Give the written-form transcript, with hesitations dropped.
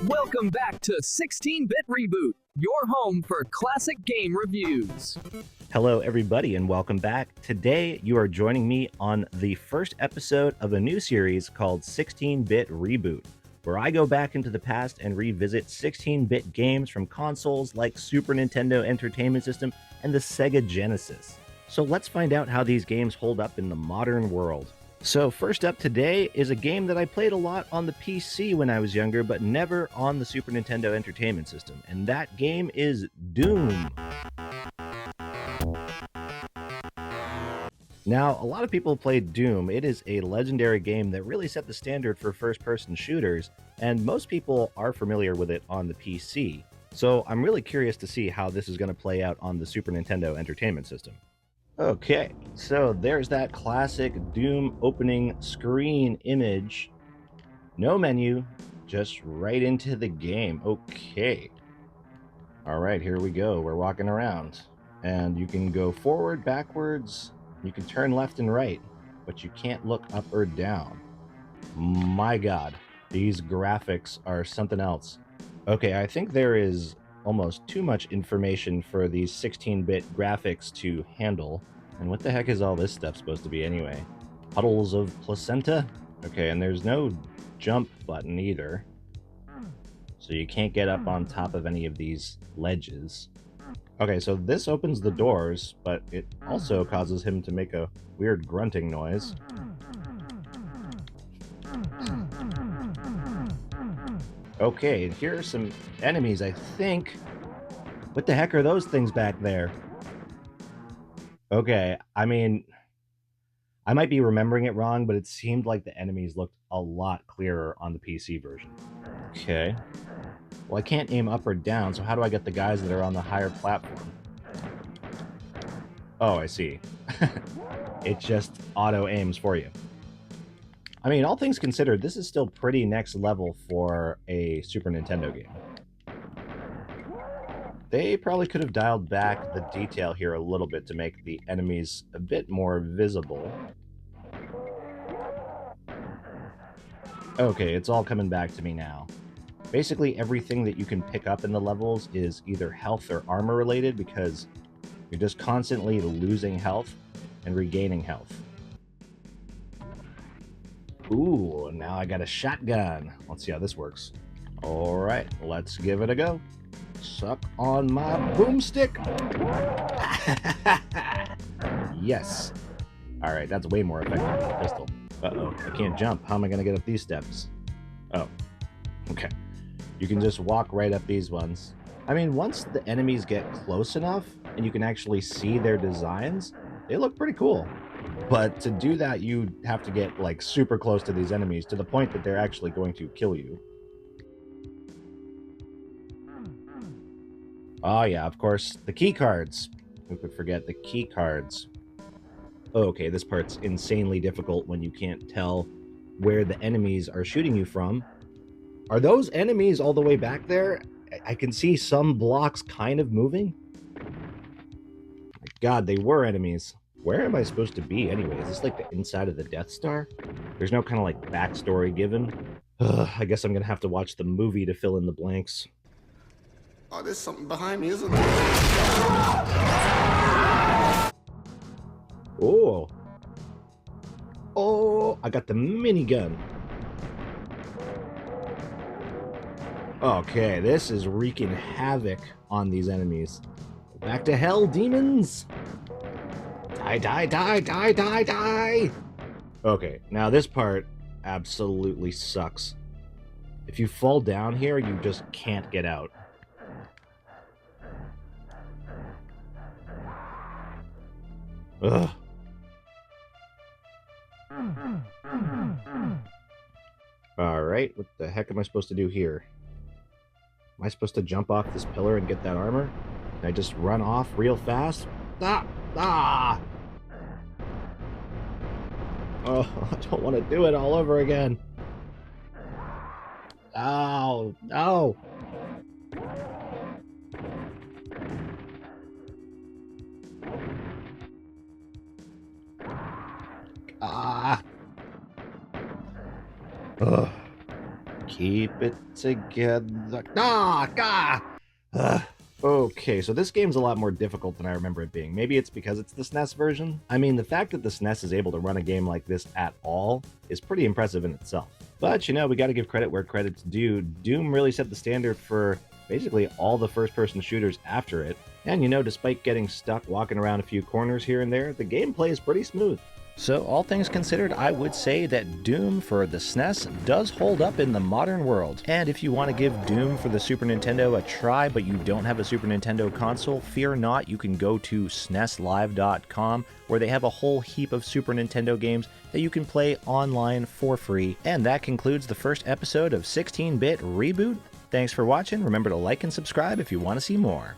Welcome back to 16-Bit Reboot, your home for classic game reviews. Hello, everybody, and welcome back. Today, you are joining me on the first episode of a new series called 16-Bit Reboot, where I go back into the past and revisit 16-bit games from consoles like Super Nintendo Entertainment System and the Sega Genesis. So let's find out how these games hold up in the modern world. So first up today is a game that I played a lot on the PC when I was younger, but never on the Super Nintendo Entertainment System, and that game is Doom. Now, a lot of people played Doom. It is a legendary game that really set the standard for first-person shooters, and most people are familiar with it on the PC. So I'm really curious to see how this is going to play out on the Super Nintendo Entertainment System. Okay, so there's that classic Doom opening screen image. No menu, just right into the game. Okay. All right, here we go. We're walking around, and you can go forward, backwards. You can turn left and right, but you can't look up or down. My God, these graphics are something else. Okay, I think there is almost too much information for these 16-bit graphics to handle. And what the heck is all this stuff supposed to be anyway? Puddles of placenta? Okay, and there's no jump button either. So you can't get up on top of any of these ledges. Okay, so this opens the doors, but it also causes him to make a weird grunting noise. Okay, and here are some enemies, I think. What the heck are those things back there? Okay, I mean, I might be remembering it wrong, but it seemed like the enemies looked a lot clearer on the PC version. Okay. Well, I can't aim up or down, so how do I get the guys that are on the higher platform? Oh, I see. It just auto-aims for you. I mean, all things considered, this is still pretty next level for a Super Nintendo game. They probably could have dialed back the detail here a little bit to make the enemies a bit more visible. Okay, it's all coming back to me now. Basically, everything that you can pick up in the levels is either health or armor related because you're just constantly losing health and regaining health. Ooh, now I got a shotgun. Let's see how this works. All right, let's give it a go. Suck on my boomstick. Yes. All right, that's way more effective than a pistol. Uh-oh, I can't jump. How am I going to get up these steps? Oh, okay. You can just walk right up these ones. I mean, once the enemies get close enough and you can actually see their designs, they look pretty cool. But to do that, you have to get like super close to these enemies to the point that they're actually going to kill you. Oh yeah, of course, the key cards. Who could forget the key cards? Okay, this part's insanely difficult when you can't tell where the enemies are shooting you from. Are those enemies all the way back there? I can see some blocks kind of moving. My God, they were enemies. Where am I supposed to be anyway? Is this like the inside of the Death Star? There's no kind of like backstory given. I guess I'm gonna have to watch the movie to fill in the blanks. Oh, there's something behind me, isn't there? Oh. Oh, I got the minigun. Okay, this is wreaking havoc on these enemies. Back to hell, demons! Die, die, die, die, die, die! Okay, now this part absolutely sucks. If you fall down here, you just can't get out. Ugh. Alright, what the heck am I supposed to do here? Am I supposed to jump off this pillar and get that armor? Can I just run off real fast? Ah! Ah! Oh, I don't want to do it all over again. Oh, no! Ah! Ugh. Keep it together. Ugh. Okay, so this game's a lot more difficult than I remember it being. Maybe it's because it's the SNES version? I mean, the fact that the SNES is able to run a game like this at all is pretty impressive in itself. But, you know, we gotta give credit where credit's due. Doom really set the standard for basically all the first-person shooters after it. And, you know, despite getting stuck walking around a few corners here and there, the gameplay is pretty smooth. So, all things considered, I would say that Doom for the SNES does hold up in the modern world. And if you want to give Doom for the Super Nintendo a try, but you don't have a Super Nintendo console, fear not, you can go to SNESlive.com, where they have a whole heap of Super Nintendo games that you can play online for free. And that concludes the first episode of 16-Bit Reboot. Thanks for watching. Remember to like and subscribe if you want to see more.